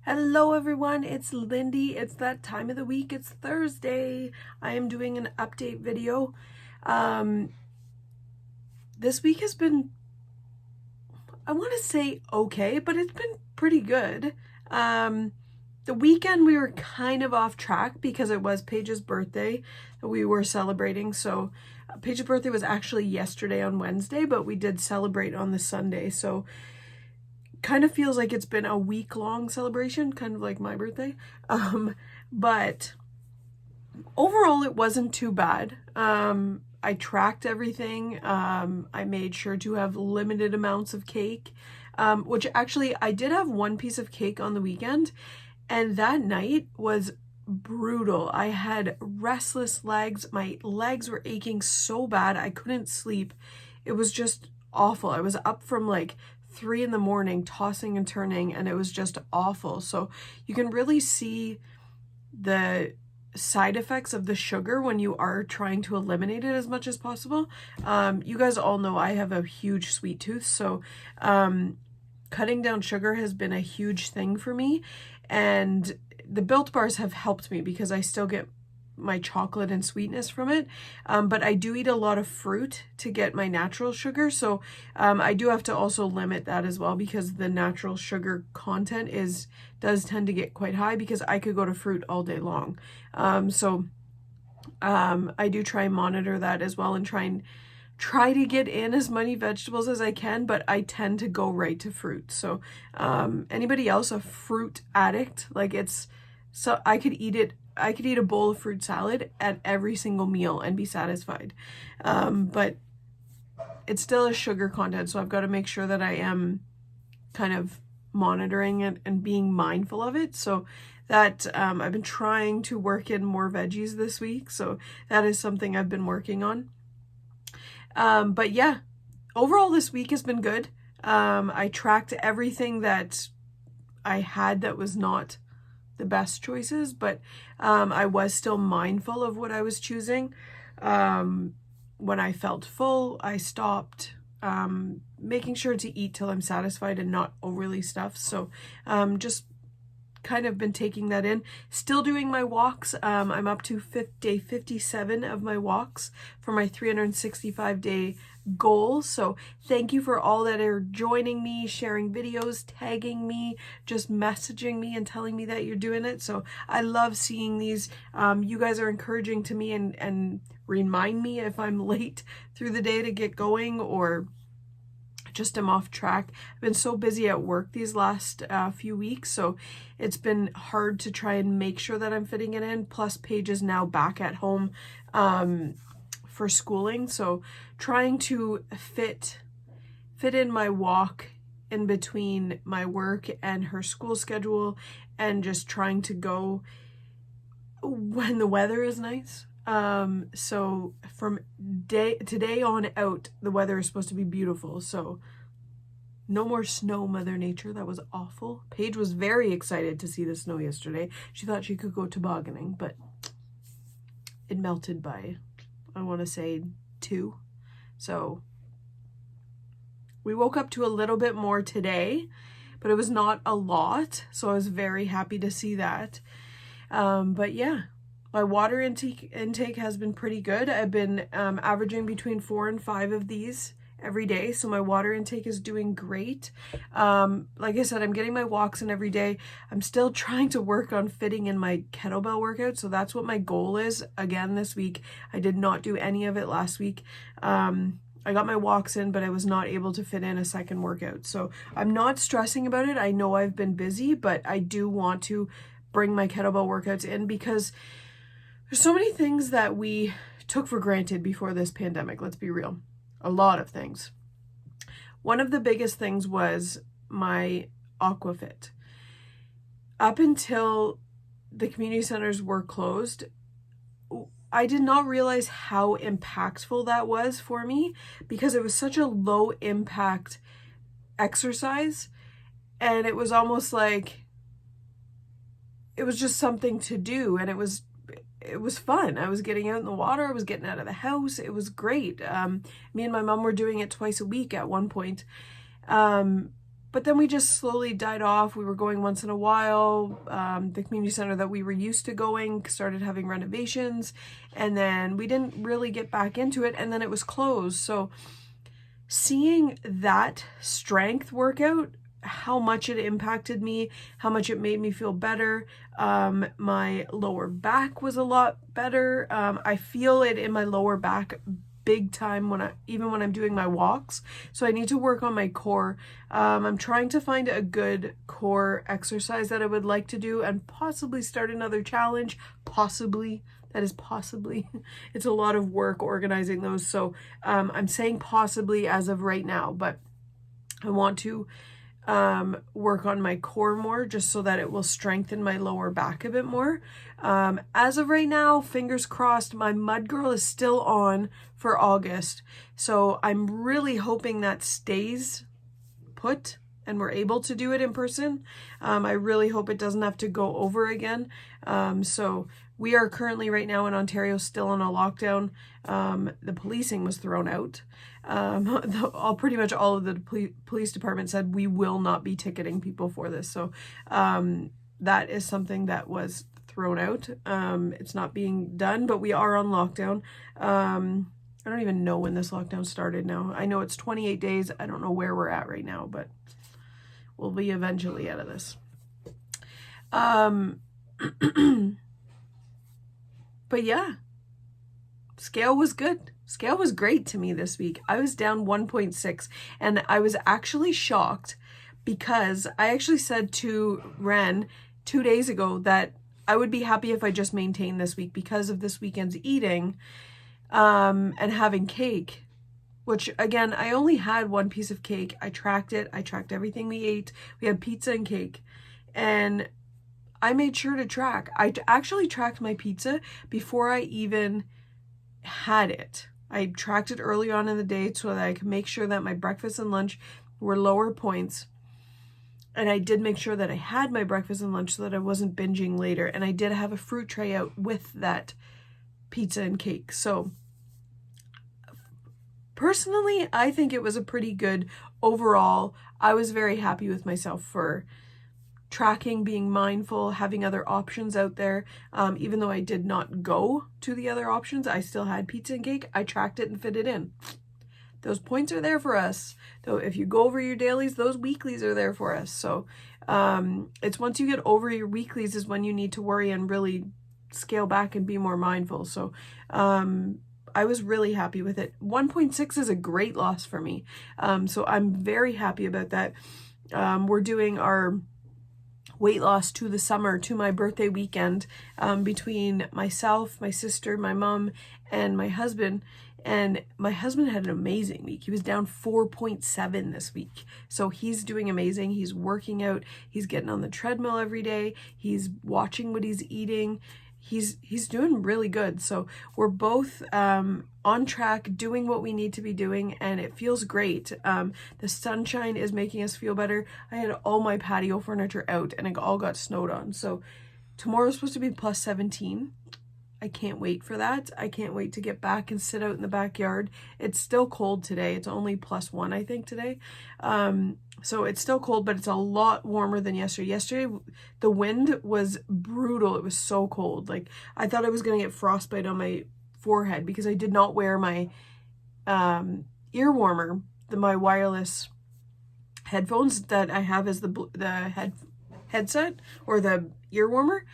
Hello everyone, it's Lindy. It's that time of the week. It's Thursday. I am doing an update video. Um, this week has been, I want to say okay, but it's been pretty good. The weekend we were kind of off track because it was Paige's birthday that we were celebrating. So Paige's birthday was actually yesterday on Wednesday, but we did celebrate on the Sunday. So kind of feels like it's been a week-long celebration, kind of like my birthday. But overall it wasn't too bad. I tracked everything. I made sure to have limited amounts of cake, which actually I did have one piece of cake on the weekend, and that night was brutal. I had restless legs. My legs were aching so bad. I couldn't sleep. It was just awful. I was up from like 3 in the morning tossing and turning, and it was just awful. So you can really see the side effects of the sugar when you are trying to eliminate it as much as possible. You guys all know I have a huge sweet tooth, so cutting down sugar has been a huge thing for me, and the Built Bars have helped me because I still get my chocolate and sweetness from it, but I do eat a lot of fruit to get my natural sugar, so I do have to also limit that as well because the natural sugar content does tend to get quite high because I could go to fruit all day long. I do try and monitor that as well and try to get in as many vegetables as I can, but I tend to go right to fruit. So anybody else a fruit addict? So I could eat a bowl of fruit salad at every single meal and be satisfied. But it's still a sugar content, so I've got to make sure that I am kind of monitoring it and being mindful of it. So that I've been trying to work in more veggies this week, so that is something I've been working on. But yeah, overall this week has been good. I tracked everything that I had that was not the best choices, but I was still mindful of what I was choosing. When I felt full, I stopped, making sure to eat till I'm satisfied and not overly stuffed. So just kind of been taking that in. Still doing my walks. I'm up to day 57 of my walks for my 365-day goal. So thank you for all that are joining me, sharing videos, tagging me, just messaging me and telling me that you're doing it. So I love seeing these. You guys are encouraging to me and remind me if I'm late through the day to get going or just am off track. I've been so busy at work these last few weeks, so it's been hard to try and make sure that I'm fitting it in. Plus Paige is now back at home for schooling, so trying to fit in my walk in between my work and her school schedule, and just trying to go when the weather is nice. So from today on out, the weather is supposed to be beautiful. So no more snow, Mother Nature. That was awful. Paige was very excited to see the snow yesterday. She thought she could go tobogganing, but it melted by, I want to say 2. So we woke up to a little bit more today, but it was not a lot. So I was very happy to see that. But yeah. My water intake has been pretty good. I've been averaging between 4 and 5 of these every day, so my water intake is doing great. Like I said, I'm getting my walks in every day. I'm still trying to work on fitting in my kettlebell workout, so that's what my goal is again this week. I did not do any of it last week. I got my walks in, but I was not able to fit in a second workout. So I'm not stressing about it. I know I've been busy, but I do want to bring my kettlebell workouts in because there's so many things that we took for granted before this pandemic, let's be real. A lot of things. One of the biggest things was my Aquafit. Up until the community centers were closed, I did not realize how impactful that was for me because it was such a low impact exercise, and it was almost like it was just something to do, and it was fun. I was getting out in the water. I was getting out of the house. It was great. Me and my mom were doing it twice a week at one point. But but then we just slowly died off. We were going once in a while. The community center that we were used to going started having renovations, and then we didn't really get back into it, and then it was closed. So seeing that strength workout, how much it impacted me, how much it made me feel better. My lower back was a lot better. I feel it in my lower back big time even when I'm doing my walks. So I need to work on my core. I'm trying to find a good core exercise that I would like to do and possibly start another challenge. Possibly. That is possibly. It's a lot of work organizing those. So I'm saying possibly as of right now, but I want to work on my core more just so that it will strengthen my lower back a bit more. As of right now, fingers crossed, my Mud Girl is still on for August. So I'm really hoping that stays put and we're able to do it in person. I really hope it doesn't have to go over again. So we are currently right now in Ontario still on a lockdown. The policing was thrown out. Pretty much all of the police department said we will not be ticketing people for this. So that is something that was thrown out. It's not being done, but we are on lockdown. I don't even know when this lockdown started now. I know it's 28 days. I don't know where we're at right now, but we'll be eventually out of this. But yeah, scale was good. Scale was great to me this week. I was down 1.6 and I was actually shocked because I actually said to Ren 2 days ago that I would be happy if I just maintained this week because of this weekend's eating and having cake, which again, I only had one piece of cake. I tracked it. I tracked everything we ate. We had pizza and cake, and I made sure to track. I actually tracked my pizza before I even had it. I tracked it early on in the day so that I could make sure that my breakfast and lunch were lower points. And I did make sure that I had my breakfast and lunch so that I wasn't binging later. And I did have a fruit tray out with that pizza and cake. So personally, I think it was a pretty good overall. I was very happy with myself for tracking, being mindful, having other options out there. Even though I did not go to the other options, I still had pizza and cake. I tracked it and fit it in. Those points are there for us. Though if you go over your dailies, those weeklies are there for us. So it's once you get over your weeklies is when you need to worry and really scale back and be more mindful. So I was really happy with it. 1.6 is a great loss for me. So I'm very happy about that. We're doing our weight loss to the summer, to my birthday weekend, between myself, my sister, my mom, and my husband. And my husband had an amazing week. He was down 4.7 this week. So he's doing amazing. He's working out. He's getting on the treadmill every day. He's watching what he's eating. He's doing really good. So we're both on track, doing what we need to be doing, and it feels great. The sunshine is making us feel better. I had all my patio furniture out and it all got snowed on. So tomorrow's supposed to be plus 17. I can't wait for that. I can't wait to get back and sit out in the backyard. It's still cold today. It's only +1, I think, today. So it's still cold, but it's a lot warmer than yesterday. Yesterday, the wind was brutal. It was so cold. Like, I thought I was going to get frostbite on my forehead because I did not wear my ear warmer, my wireless headphones that I have as the headset or the ear warmer.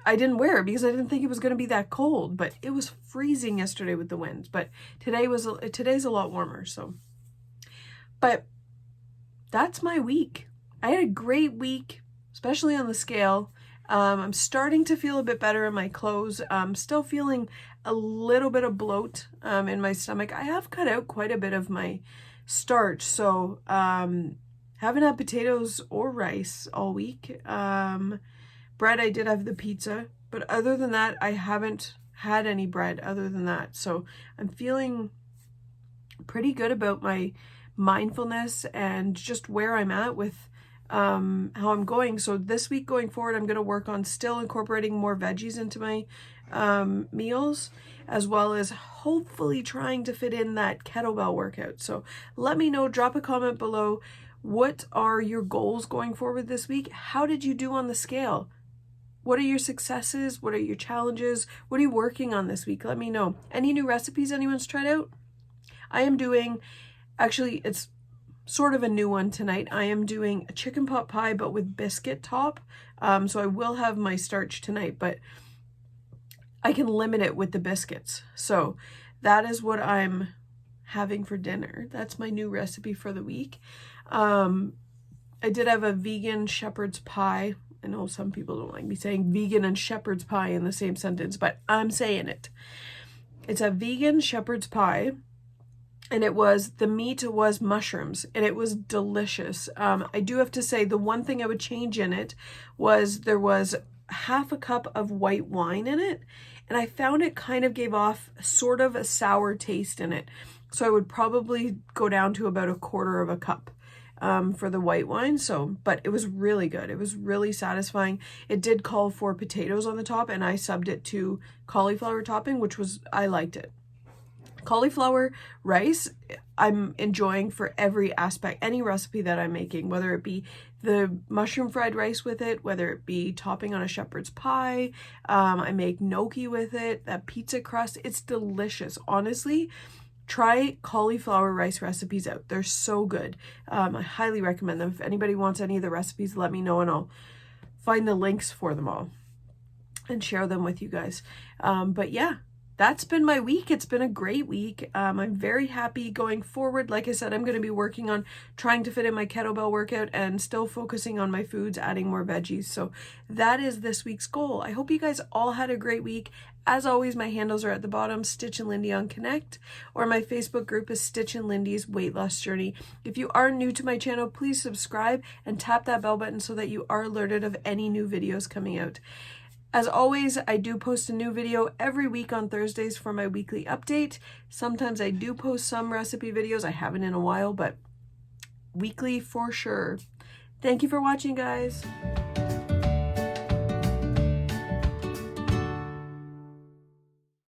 I didn't wear it because I didn't think it was going to be that cold, but it was freezing yesterday with the wind. But today's a lot warmer. So, but that's my week. I had a great week, especially on the scale. I'm starting to feel a bit better in my clothes. I'm still feeling a little bit of bloat in my stomach. I have cut out quite a bit of my starch, so haven't had potatoes or rice all week. Bread, I did have the pizza, but other than that, I haven't had any bread other than that. So I'm feeling pretty good about my mindfulness and just where I'm at with how I'm going. So this week going forward, I'm going to work on still incorporating more veggies into my meals, as well as hopefully trying to fit in that kettlebell workout. So let me know, drop a comment below What are your goals going forward this week? How did you do on the scale? What are your successes? What are your challenges? What are you working on this week? Let me know. Any new recipes anyone's tried out? I am doing, actually, it's sort of a new one tonight. I am doing a chicken pot pie, but with biscuit top. So I will have my starch tonight, but I can limit it with the biscuits. So that is what I'm having for dinner. That's my new recipe for the week. I did have a vegan shepherd's pie. I know some people don't like me saying vegan and shepherd's pie in the same sentence, but I'm saying it. It's a vegan shepherd's pie, and the meat was mushrooms, and it was delicious. I do have to say the one thing I would change in it was there was half a cup of white wine in it, and I found it kind of gave off sort of a sour taste in it. So I would probably go down to about a quarter of a cup for the white wine. But it was really good. It was really satisfying. It did call for potatoes on the top, and I subbed it to cauliflower topping, I liked it. Cauliflower rice, I'm enjoying for every aspect, any recipe that I'm making, whether it be the mushroom fried rice with it, whether it be topping on a shepherd's pie. I make gnocchi with it, that pizza crust. It's delicious. Honestly, try cauliflower rice recipes out. They're so good. I highly recommend them. If anybody wants any of the recipes, let me know and I'll find the links for them all and share them with you guys. But yeah, that's been my week. It's been a great week. I'm very happy going forward. Like I said, I'm going to be working on trying to fit in my kettlebell workout and still focusing on my foods, adding more veggies. So that is this week's goal. I hope you guys all had a great week. As always, my handles are at the bottom, Stitch and Lindy on Connect, or my Facebook group is Stitch and Lindy's Weight Loss Journey. If you are new to my channel, please subscribe and tap that bell button so that you are alerted of any new videos coming out. As always, I do post a new video every week on Thursdays for my weekly update. Sometimes I do post some recipe videos. I haven't in a while, but weekly for sure. Thank you for watching, guys.